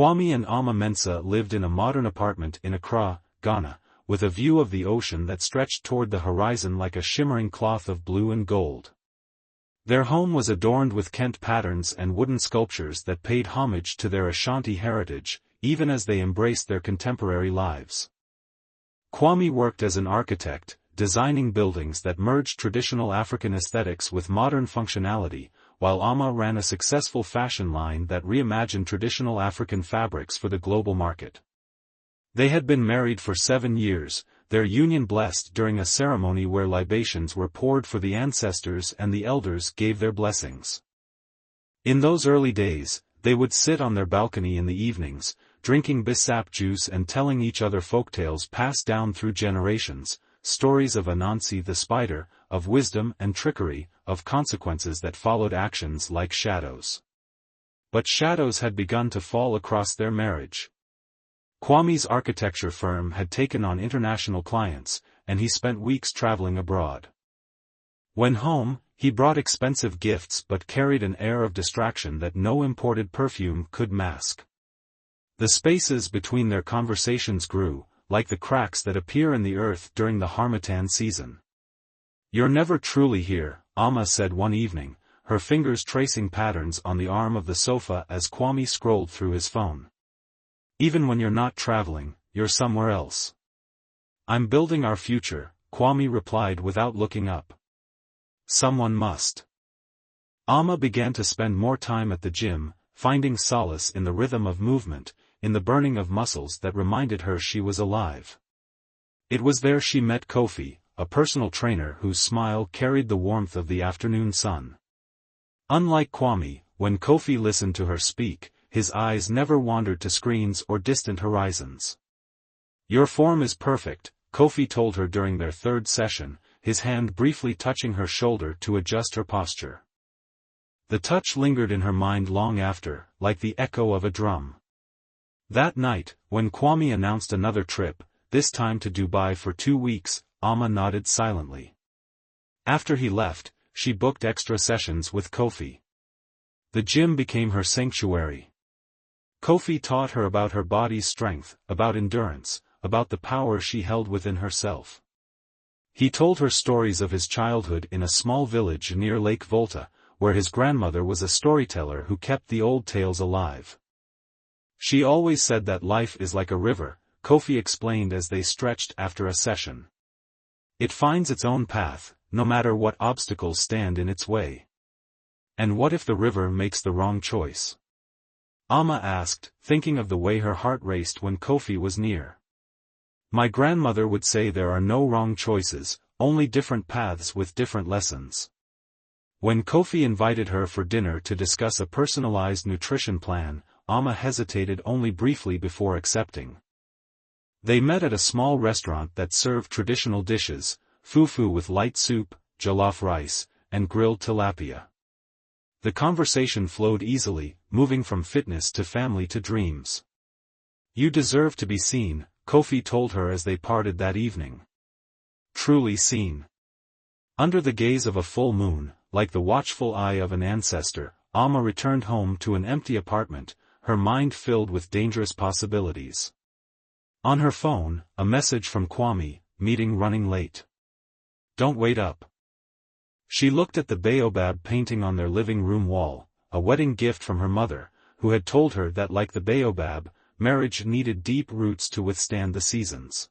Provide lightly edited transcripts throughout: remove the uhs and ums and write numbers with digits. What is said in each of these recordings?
Kwame and Ama Mensah lived in a modern apartment in Accra, Ghana, with a view of the ocean that stretched toward the horizon like a shimmering cloth of blue and gold. Their home was adorned with Kent patterns and wooden sculptures that paid homage to their Ashanti heritage, even as they embraced their contemporary lives. Kwame worked as an architect, designing buildings that merged traditional African aesthetics with modern functionality, while Ama ran a successful fashion line that reimagined traditional African fabrics for the global market. They had been married for 7 years, their union blessed during a ceremony where libations were poured for the ancestors and the elders gave their blessings. In those early days, they would sit on their balcony in the evenings, drinking bissap juice and telling each other folktales passed down through generations, stories of Anansi the spider, of wisdom and trickery, of consequences that followed actions like shadows. But shadows had begun to fall across their marriage. Kwame's architecture firm had taken on international clients, and he spent weeks traveling abroad. When home, he brought expensive gifts but carried an air of distraction that no imported perfume could mask. The spaces between their conversations grew, like the cracks that appear in the earth during the harmattan season. "You're never truly here," Ama said one evening, her fingers tracing patterns on the arm of the sofa as Kwame scrolled through his phone. "Even when you're not traveling, you're somewhere else." "I'm building our future," Kwame replied without looking up. "Someone must." Ama began to spend more time at the gym, finding solace in the rhythm of movement, in the burning of muscles that reminded her she was alive. It was there she met Kofi, a personal trainer whose smile carried the warmth of the afternoon sun. Unlike Kwame, when Kofi listened to her speak, his eyes never wandered to screens or distant horizons. "Your form is perfect," Kofi told her during their third session, his hand briefly touching her shoulder to adjust her posture. The touch lingered in her mind long after, like the echo of a drum. That night, when Kwame announced another trip, this time to Dubai for 2 weeks, Ama nodded silently. After he left, she booked extra sessions with Kofi. The gym became her sanctuary. Kofi taught her about her body's strength, about endurance, about the power she held within herself. He told her stories of his childhood in a small village near Lake Volta, where his grandmother was a storyteller who kept the old tales alive. "She always said that life is like a river," Kofi explained as they stretched after a session. "It finds its own path, no matter what obstacles stand in its way." "And what if the river makes the wrong choice?" Ama asked, thinking of the way her heart raced when Kofi was near. "My grandmother would say there are no wrong choices, only different paths with different lessons." When Kofi invited her for dinner to discuss a personalized nutrition plan, Ama hesitated only briefly before accepting. They met at a small restaurant that served traditional dishes, fufu with light soup, jollof rice, and grilled tilapia. The conversation flowed easily, moving from fitness to family to dreams. "You deserve to be seen," Kofi told her as they parted that evening. Truly seen. Under the gaze of a full moon, like the watchful eye of an ancestor, Ama returned home to an empty apartment, her mind filled with dangerous possibilities. On her phone, a message from Kwame, "Meeting running late. Don't wait up." She looked at the Baobab painting on their living room wall, a wedding gift from her mother, who had told her that like the Baobab, marriage needed deep roots to withstand the seasons.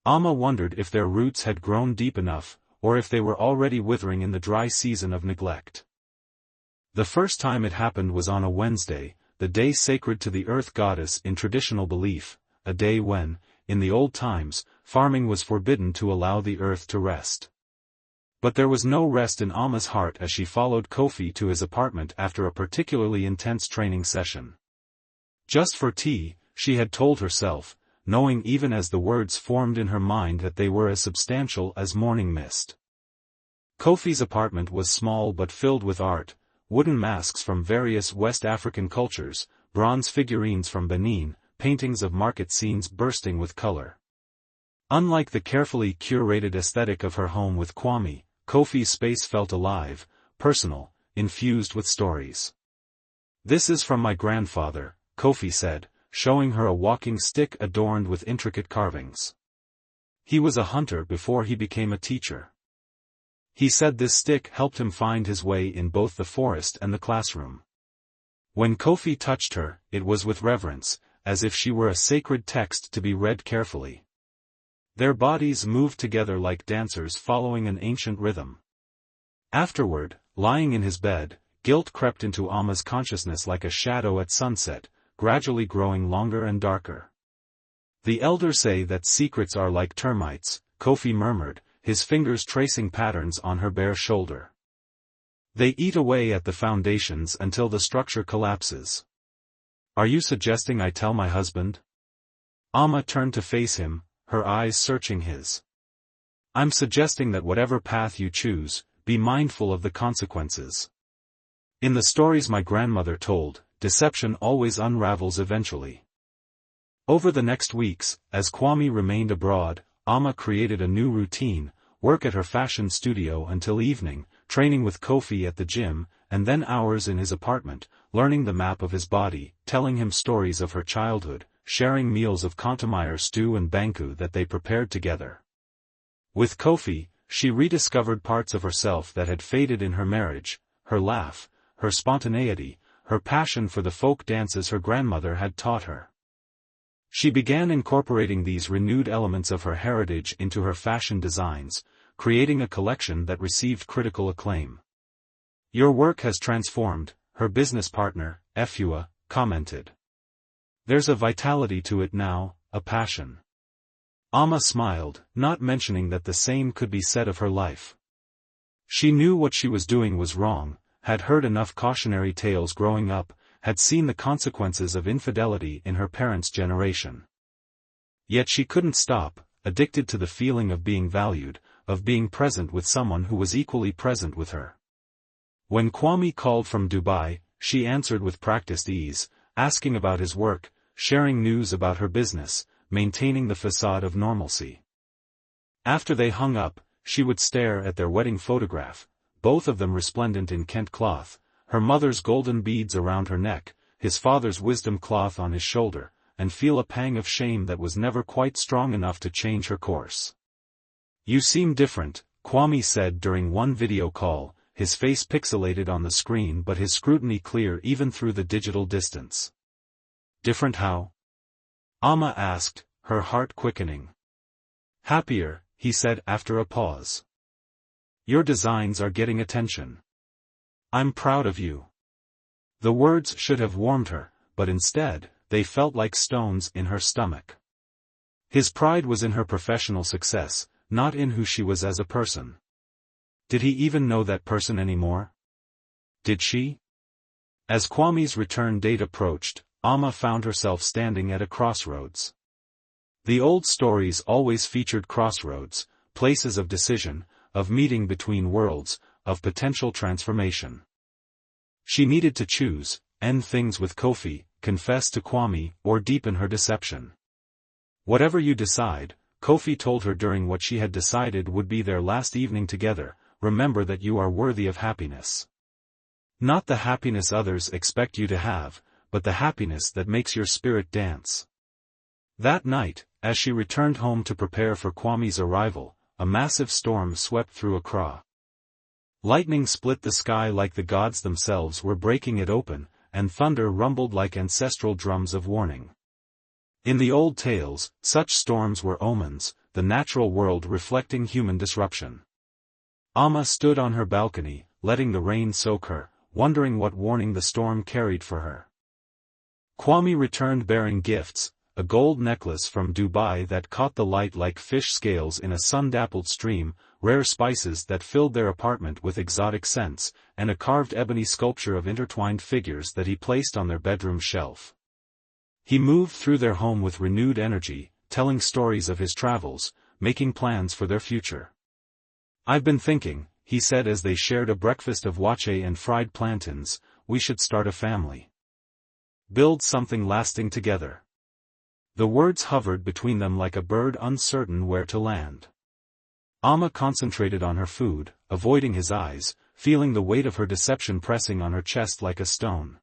Ama wondered if their roots had grown deep enough, or if they were already withering in the dry season of neglect. The first time it happened was on a Wednesday, the day sacred to the earth goddess in traditional belief, a day when, in the old times, farming was forbidden to allow the earth to rest. But there was no rest in Ama's heart as she followed Kofi to his apartment after a particularly intense training session. Just for tea, she had told herself, knowing even as the words formed in her mind that they were as substantial as morning mist. Kofi's apartment was small but filled with art, wooden masks from various West African cultures, bronze figurines from Benin, paintings of market scenes bursting with color. Unlike the carefully curated aesthetic of her home with Kwame, Kofi's space felt alive, personal, infused with stories. "This is from my grandfather," Kofi said, showing her a walking stick adorned with intricate carvings. He was a hunter before he became a teacher. He said this stick helped him find his way in both the forest and the classroom. When Kofi touched her, it was with reverence, as if she were a sacred text to be read carefully. Their bodies moved together like dancers following an ancient rhythm. Afterward, lying in his bed, guilt crept into Ama's consciousness like a shadow at sunset, gradually growing longer and darker. The elders say that secrets are like termites, Kofi murmured, his fingers tracing patterns on her bare shoulder. They eat away at the foundations until the structure collapses. Are you suggesting I tell my husband? Ama turned to face him, her eyes searching his. I'm suggesting that whatever path you choose, be mindful of the consequences. In the stories my grandmother told, deception always unravels eventually. Over the next weeks, as Kwame remained abroad, Ama created a new routine: work at her fashion studio until evening, training with Kofi at the gym, and then hours in his apartment, learning the map of his body, telling him stories of her childhood, sharing meals of kontomire stew and banku that they prepared together. With Kofi, she rediscovered parts of herself that had faded in her marriage: her laugh, her spontaneity, her passion for the folk dances her grandmother had taught her. She began incorporating these renewed elements of her heritage into her fashion designs, creating a collection that received critical acclaim. Your work has transformed, her business partner, Efua, commented. There's a vitality to it now, a passion. Ama smiled, not mentioning that the same could be said of her life. She knew what she was doing was wrong, had heard enough cautionary tales growing up, had seen the consequences of infidelity in her parents' generation. Yet she couldn't stop, addicted to the feeling of being valued, of being present with someone who was equally present with her. When Kwame called from Dubai, she answered with practiced ease, asking about his work, sharing news about her business, maintaining the facade of normalcy. After they hung up, she would stare at their wedding photograph, both of them resplendent in Kent cloth, her mother's golden beads around her neck, his father's wisdom cloth on his shoulder, and feel a pang of shame that was never quite strong enough to change her course. You seem different, Kwame said during one video call, his face pixelated on the screen but his scrutiny clear even through the digital distance. Different how? Ama asked, her heart quickening. Happier, he said after a pause. Your designs are getting attention. I'm proud of you. The words should have warmed her, but instead, they felt like stones in her stomach. His pride was in her professional success, not in who she was as a person. Did he even know that person anymore? Did she? As Kwame's return date approached, Ama found herself standing at a crossroads. The old stories always featured crossroads, places of decision, of meeting between worlds, of potential transformation. She needed to choose: end things with Kofi, confess to Kwame, or deepen her deception. Whatever you decide, Kofi told her during what she had decided would be their last evening together, remember that you are worthy of happiness. Not the happiness others expect you to have, but the happiness that makes your spirit dance. That night, as she returned home to prepare for Kwame's arrival, a massive storm swept through Accra. Lightning split the sky like the gods themselves were breaking it open, and thunder rumbled like ancestral drums of warning. In the old tales, such storms were omens, the natural world reflecting human disruption. Ama stood on her balcony, letting the rain soak her, wondering what warning the storm carried for her. Kwame returned bearing gifts: a gold necklace from Dubai that caught the light like fish scales in a sun-dappled stream, rare spices that filled their apartment with exotic scents, and a carved ebony sculpture of intertwined figures that he placed on their bedroom shelf. He moved through their home with renewed energy, telling stories of his travels, making plans for their future. I've been thinking, he said as they shared a breakfast of wache and fried plantains, we should start a family. Build something lasting together. The words hovered between them like a bird uncertain where to land. Ama concentrated on her food, avoiding his eyes, feeling the weight of her deception pressing on her chest like a stone.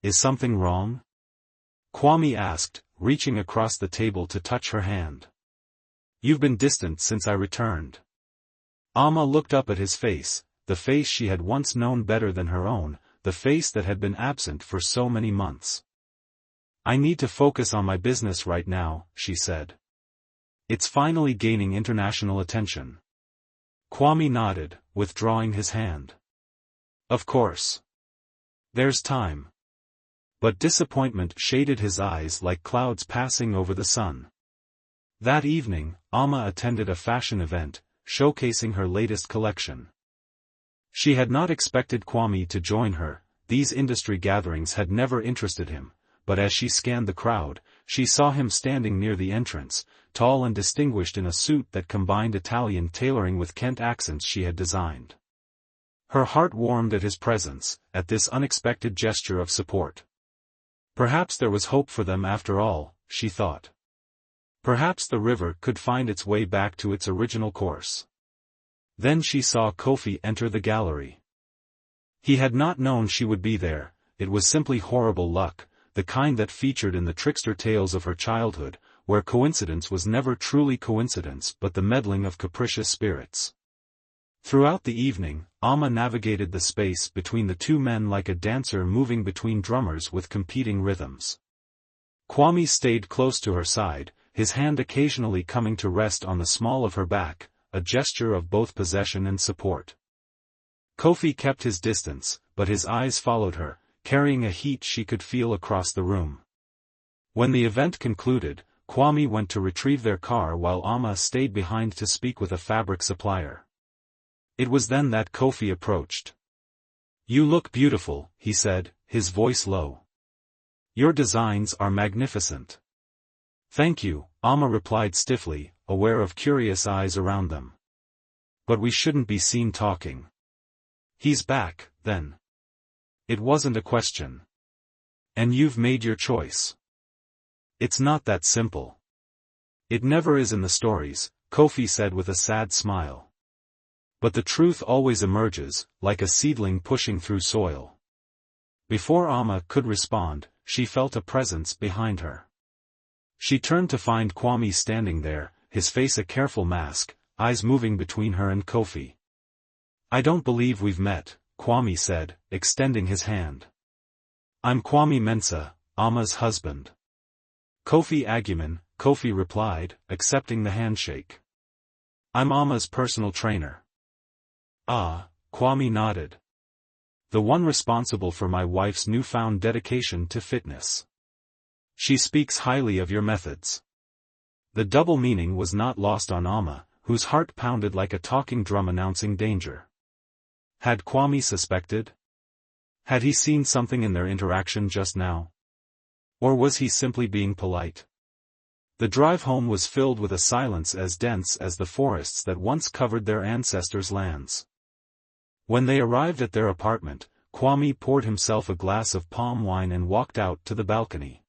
Is something wrong? Kwame asked, reaching across the table to touch her hand. You've been distant since I returned. Amma looked up at his face, the face she had once known better than her own, the face that had been absent for so many months. I need to focus on my business right now, she said. It's finally gaining international attention. Kwame nodded, withdrawing his hand. Of course. There's time. But disappointment shaded his eyes like clouds passing over the sun. That evening, Amma attended a fashion event, showcasing her latest collection. She had not expected Kwame to join her, these industry gatherings had never interested him, but as she scanned the crowd, she saw him standing near the entrance, tall and distinguished in a suit that combined Italian tailoring with Kent accents she had designed. Her heart warmed at his presence, at this unexpected gesture of support. Perhaps there was hope for them after all, she thought. Perhaps the river could find its way back to its original course. Then she saw Kofi enter the gallery. He had not known she would be there, it was simply horrible luck, the kind that featured in the trickster tales of her childhood, where coincidence was never truly coincidence but the meddling of capricious spirits. Throughout the evening, Amma navigated the space between the two men like a dancer moving between drummers with competing rhythms. Kwame stayed close to her side, his hand occasionally coming to rest on the small of her back, a gesture of both possession and support. Kofi kept his distance, but his eyes followed her, carrying a heat she could feel across the room. When the event concluded, Kwame went to retrieve their car while Amma stayed behind to speak with a fabric supplier. It was then that Kofi approached. You look beautiful, he said, his voice low. Your designs are magnificent. Thank you, Amma replied stiffly, aware of curious eyes around them. But we shouldn't be seen talking. He's back, then. It wasn't a question. And you've made your choice. It's not that simple. It never is in the stories, Kofi said with a sad smile. But the truth always emerges, like a seedling pushing through soil. Before Amma could respond, she felt a presence behind her. She turned to find Kwame standing there, his face a careful mask, eyes moving between her and Kofi. I don't believe we've met, Kwame said, extending his hand. I'm Kwame Mensah, Amma's husband. Kofi Aguiman, Kofi replied, accepting the handshake. I'm Amma's personal trainer. Ah, Kwame nodded. The one responsible for my wife's newfound dedication to fitness. She speaks highly of your methods. The double meaning was not lost on Amma, whose heart pounded like a talking drum announcing danger. Had Kwame suspected? Had he seen something in their interaction just now? Or was he simply being polite? The drive home was filled with a silence as dense as the forests that once covered their ancestors' lands. When they arrived at their apartment, Kwame poured himself a glass of palm wine and walked out to the balcony.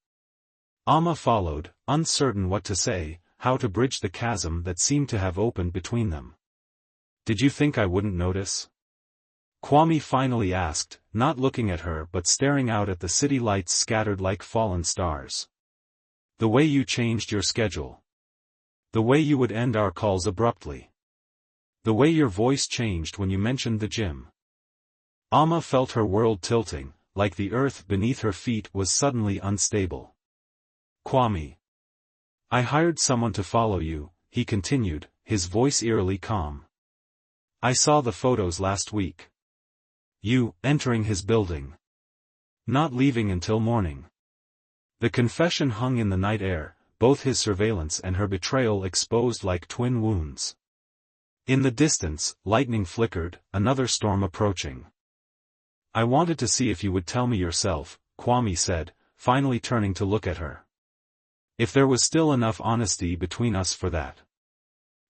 Amma followed, uncertain what to say, how to bridge the chasm that seemed to have opened between them. Did you think I wouldn't notice? Kwame finally asked, not looking at her but staring out at the city lights scattered like fallen stars. The way you changed your schedule. The way you would end our calls abruptly. The way your voice changed when you mentioned the gym. Amma felt her world tilting, like the earth beneath her feet was suddenly unstable. Kwame. I hired someone to follow you, he continued, his voice eerily calm. I saw the photos last week. You, entering his building. Not leaving until morning. The confession hung in the night air, both his surveillance and her betrayal exposed like twin wounds. In the distance, lightning flickered, another storm approaching. I wanted to see if you would tell me yourself, Kwame said, finally turning to look at her. If there was still enough honesty between us for that.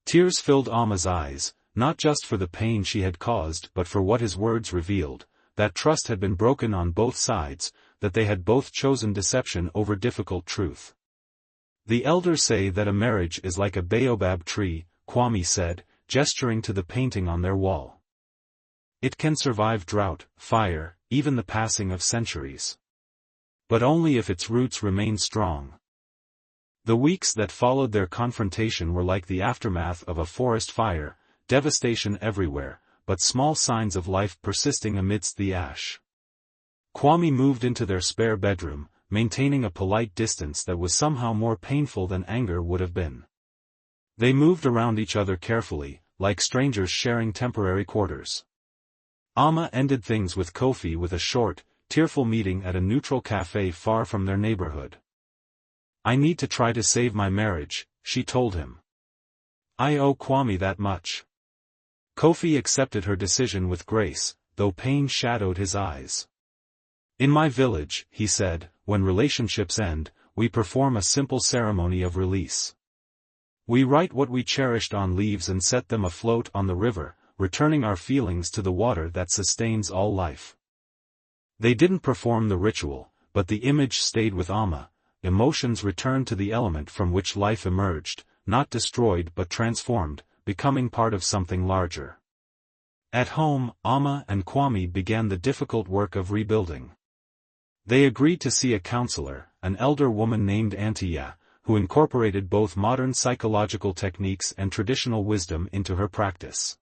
Tears filled Amma's eyes, not just for the pain she had caused but for what his words revealed, that trust had been broken on both sides, that they had both chosen deception over difficult truth. The elders say that a marriage is like a Baobab tree, Kwame said, gesturing to the painting on their wall. It can survive drought, fire, even the passing of centuries. But only if its roots remain strong. The weeks that followed their confrontation were like the aftermath of a forest fire, devastation everywhere, but small signs of life persisting amidst the ash. Kwame moved into their spare bedroom, maintaining a polite distance that was somehow more painful than anger would have been. They moved around each other carefully, like strangers sharing temporary quarters. Amma ended things with Kofi with a short, tearful meeting at a neutral cafe far from their neighborhood. "I need to try to save my marriage," she told him. "I owe Kwame that much." Kofi accepted her decision with grace, though pain shadowed his eyes. "In my village," he said, "when relationships end, we perform a simple ceremony of release. We write what we cherished on leaves and set them afloat on the river, returning our feelings to the water that sustains all life." They didn't perform the ritual, but the image stayed with Amma. Emotions returned to the element from which life emerged, not destroyed but transformed, becoming part of something larger. At home, Amma and Kwame began the difficult work of rebuilding. They agreed to see a counselor, an elder woman named Antia, who incorporated both modern psychological techniques and traditional wisdom into her practice.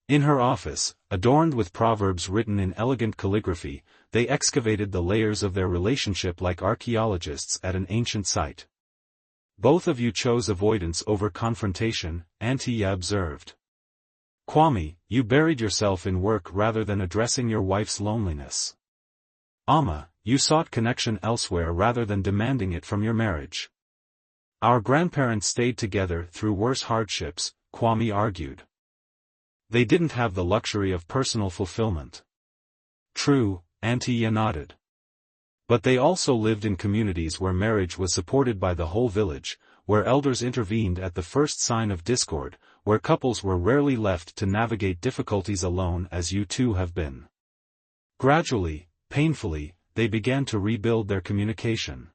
In her office, adorned with proverbs written in elegant calligraphy, they excavated the layers of their relationship like archaeologists at an ancient site. "Both of you chose avoidance over confrontation," Antia observed. "Kwame, you buried yourself in work rather than addressing your wife's loneliness. Amma, you sought connection elsewhere rather than demanding it from your marriage. Our grandparents stayed together through worse hardships," Kwame argued. "They didn't have the luxury of personal fulfillment." "True," Antia nodded. "But they also lived in communities where marriage was supported by the whole village, where elders intervened at the first sign of discord, where couples were rarely left to navigate difficulties alone as you two have been." Gradually, painfully, they began to rebuild their communication.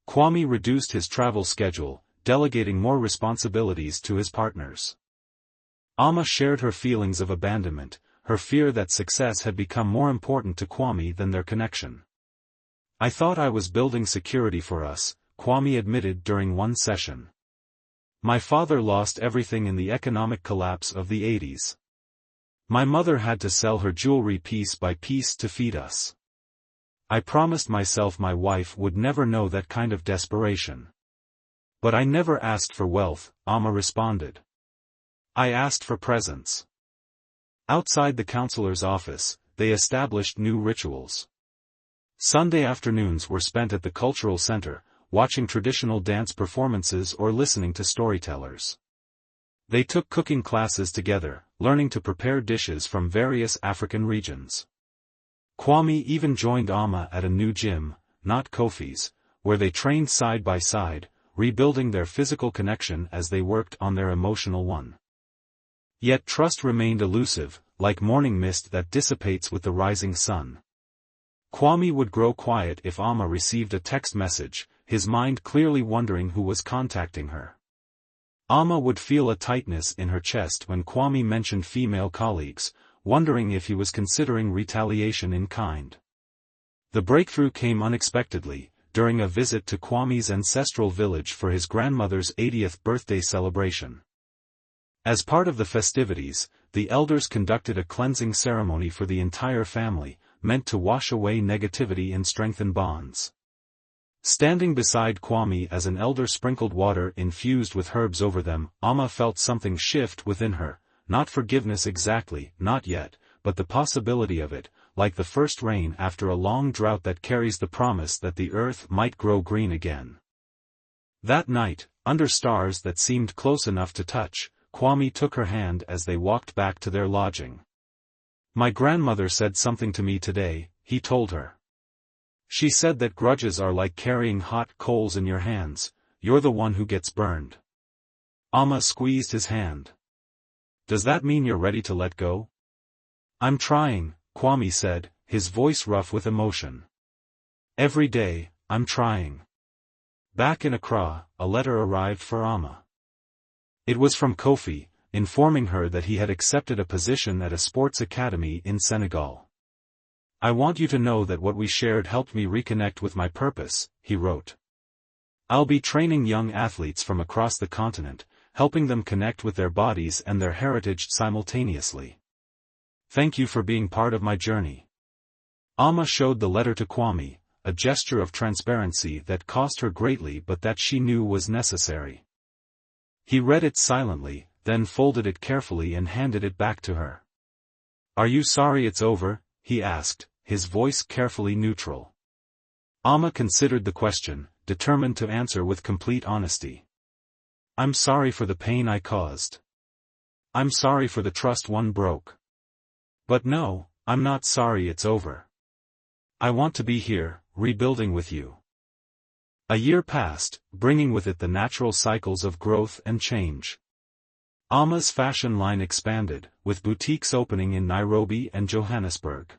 Kwame reduced his travel schedule, delegating more responsibilities to his partners. Amma shared her feelings of abandonment, her fear that success had become more important to Kwame than their connection. "I thought I was building security for us," Kwame admitted during one session. "My father lost everything in the economic collapse of the 80s. My mother had to sell her jewelry piece by piece to feed us. I promised myself my wife would never know that kind of desperation. But I never asked for wealth," Amma responded. "I asked for presence." Outside the counselor's office, they established new rituals. Sunday afternoons were spent at the cultural center, watching traditional dance performances or listening to storytellers. They took cooking classes together, learning to prepare dishes from various African regions. Kwame even joined Amma at a new gym, not Kofi's, where they trained side by side, rebuilding their physical connection as they worked on their emotional one. Yet trust remained elusive, like morning mist that dissipates with the rising sun. Kwame would grow quiet if Amma received a text message, his mind clearly wondering who was contacting her. Amma would feel a tightness in her chest when Kwame mentioned female colleagues, wondering if he was considering retaliation in kind. The breakthrough came unexpectedly, during a visit to Kwame's ancestral village for his grandmother's 80th birthday celebration. As part of the festivities, the elders conducted a cleansing ceremony for the entire family, meant to wash away negativity and strengthen bonds. Standing beside Kwame as an elder sprinkled water infused with herbs over them, Amma felt something shift within her, not forgiveness exactly, not yet, but the possibility of it, like the first rain after a long drought that carries the promise that the earth might grow green again. That night, under stars that seemed close enough to touch, Kwame took her hand as they walked back to their lodging. "My grandmother said something to me today," he told her. "She said that grudges are like carrying hot coals in your hands, you're the one who gets burned." Amma squeezed his hand. "Does that mean you're ready to let go?" "I'm trying," Kwame said, his voice rough with emotion. "Every day, I'm trying." Back in Accra, a letter arrived for Amma. It was from Kofi, informing her that he had accepted a position at a sports academy in Senegal. "I want you to know that what we shared helped me reconnect with my purpose," he wrote. "I'll be training young athletes from across the continent, helping them connect with their bodies and their heritage simultaneously. Thank you for being part of my journey." Amma showed the letter to Kwame, a gesture of transparency that cost her greatly but that she knew was necessary. He read it silently, then folded it carefully and handed it back to her. "Are you sorry it's over?" he asked, his voice carefully neutral. Amma considered the question, determined to answer with complete honesty. "I'm sorry for the pain I caused. I'm sorry for the trust one broke. But no, I'm not sorry it's over. I want to be here, rebuilding with you." A year passed, bringing with it the natural cycles of growth and change. Amma's fashion line expanded, with boutiques opening in Nairobi and Johannesburg.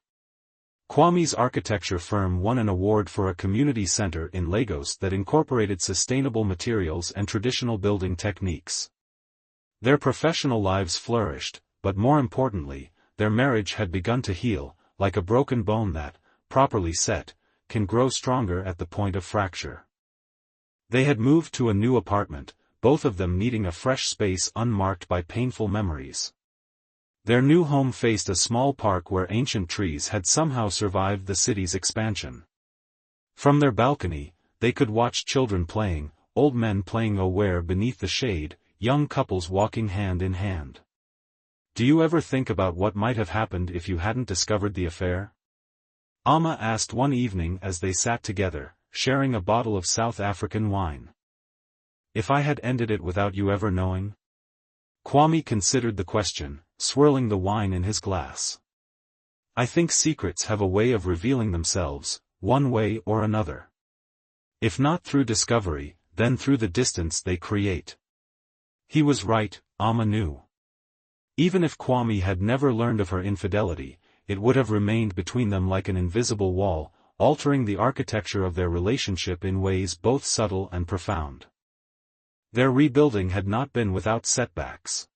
Kwame's architecture firm won an award for a community center in Lagos that incorporated sustainable materials and traditional building techniques. Their professional lives flourished, but more importantly, their marriage had begun to heal, like a broken bone that, properly set, can grow stronger at the point of fracture. They had moved to a new apartment, both of them needing a fresh space unmarked by painful memories. Their new home faced a small park where ancient trees had somehow survived the city's expansion. From their balcony, they could watch children playing, old men playing aware beneath the shade, young couples walking hand in hand. "Do you ever think about what might have happened if you hadn't discovered the affair?" Amma asked one evening as they sat together, sharing a bottle of South African wine. "If I had ended it without you ever knowing?" Kwame considered the question, swirling the wine in his glass. "I think secrets have a way of revealing themselves, one way or another. If not through discovery, then through the distance they create." He was right, Amma knew. Even if Kwame had never learned of her infidelity, it would have remained between them like an invisible wall, altering the architecture of their relationship in ways both subtle and profound. Their rebuilding had not been without setbacks.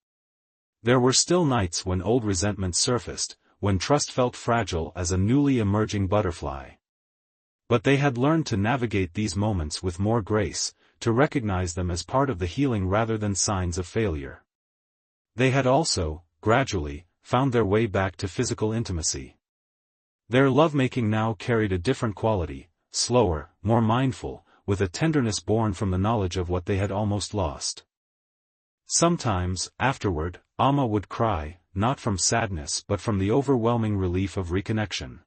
There were still nights when old resentment surfaced, when trust felt fragile as a newly emerging butterfly. But they had learned to navigate these moments with more grace, to recognize them as part of the healing rather than signs of failure. They had also, gradually, found their way back to physical intimacy. Their lovemaking now carried a different quality, slower, more mindful, with a tenderness born from the knowledge of what they had almost lost. Sometimes, afterward, Amma would cry, not from sadness but from the overwhelming relief of reconnection.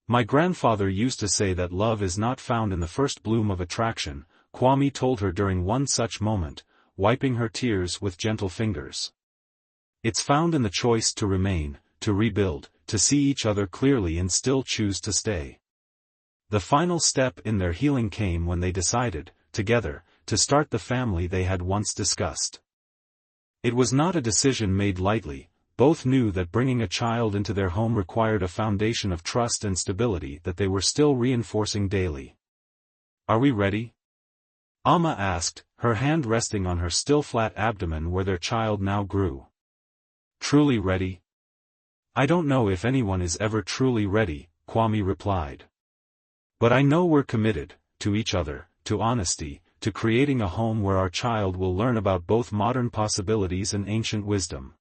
"My grandfather used to say that love is not found in the first bloom of attraction," Kwame told her during one such moment, wiping her tears with gentle fingers. "It's found in the choice to remain, to rebuild, to see each other clearly and still choose to stay." The final step in their healing came when they decided, together, to start the family they had once discussed. It was not a decision made lightly. Both knew that bringing a child into their home required a foundation of trust and stability that they were still reinforcing daily. "Are we ready?" Amma asked, her hand resting on her still flat abdomen where their child now grew. "Truly ready?" "I don't know if anyone is ever truly ready," Kwame replied. "But I know we're committed, to each other, to honesty, to creating a home where our child will learn about both modern possibilities and ancient wisdom."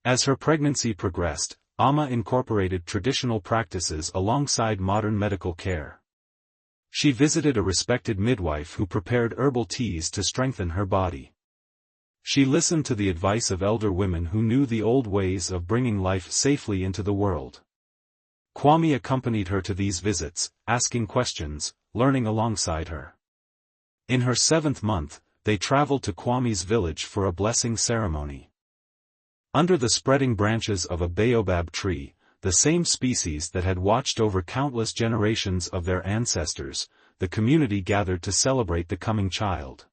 As her pregnancy progressed, Amma incorporated traditional practices alongside modern medical care. She visited a respected midwife who prepared herbal teas to strengthen her body. She listened to the advice of elder women who knew the old ways of bringing life safely into the world. Kwame accompanied her to these visits, asking questions, learning alongside her. In her 7th month, they traveled to Kwame's village for a blessing ceremony. Under the spreading branches of a Baobab tree, the same species that had watched over countless generations of their ancestors, the community gathered to celebrate the coming child.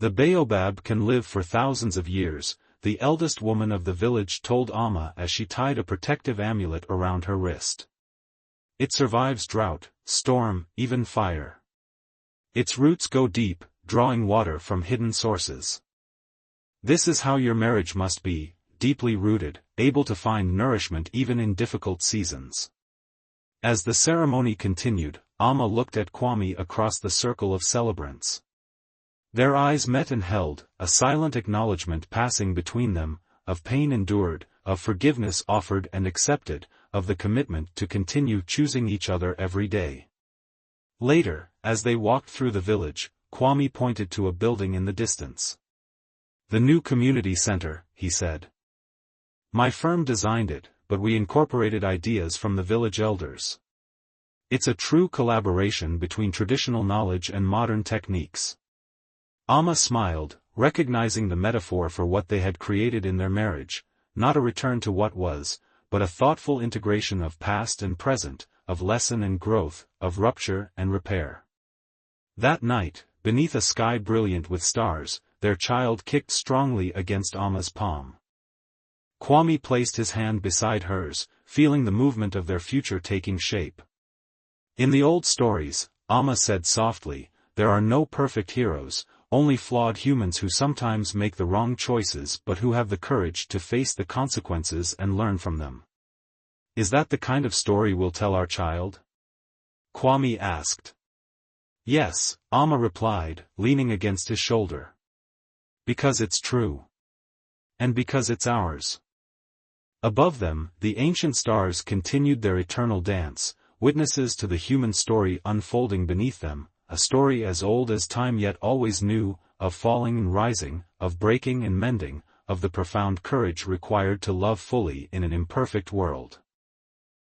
"The Baobab can live for thousands of years," the eldest woman of the village told Amma as she tied a protective amulet around her wrist. "It survives drought, storm, even fire. Its roots go deep, drawing water from hidden sources. This is how your marriage must be, deeply rooted, able to find nourishment even in difficult seasons." As the ceremony continued, Amma looked at Kwame across the circle of celebrants. Their eyes met and held, a silent acknowledgement passing between them, of pain endured, of forgiveness offered and accepted, of the commitment to continue choosing each other every day. Later, as they walked through the village, Kwame pointed to a building in the distance. "The new community center," he said. "My firm designed it, but we incorporated ideas from the village elders. It's a true collaboration between traditional knowledge and modern techniques." Amma smiled, recognizing the metaphor for what they had created in their marriage, not a return to what was, but a thoughtful integration of past and present, of lesson and growth, of rupture and repair. That night, beneath a sky brilliant with stars, their child kicked strongly against Amma's palm. Kwame placed his hand beside hers, feeling the movement of their future taking shape. "In the old stories," Amma said softly, "there are no perfect heroes, only flawed humans who sometimes make the wrong choices but who have the courage to face the consequences and learn from them. Is that the kind of story we'll tell our child?" Kwame asked. "Yes," Amma replied, leaning against his shoulder. "Because it's true. And because it's ours." Above them, the ancient stars continued their eternal dance, witnesses to the human story unfolding beneath them, a story as old as time yet always new, of falling and rising, of breaking and mending, of the profound courage required to love fully in an imperfect world.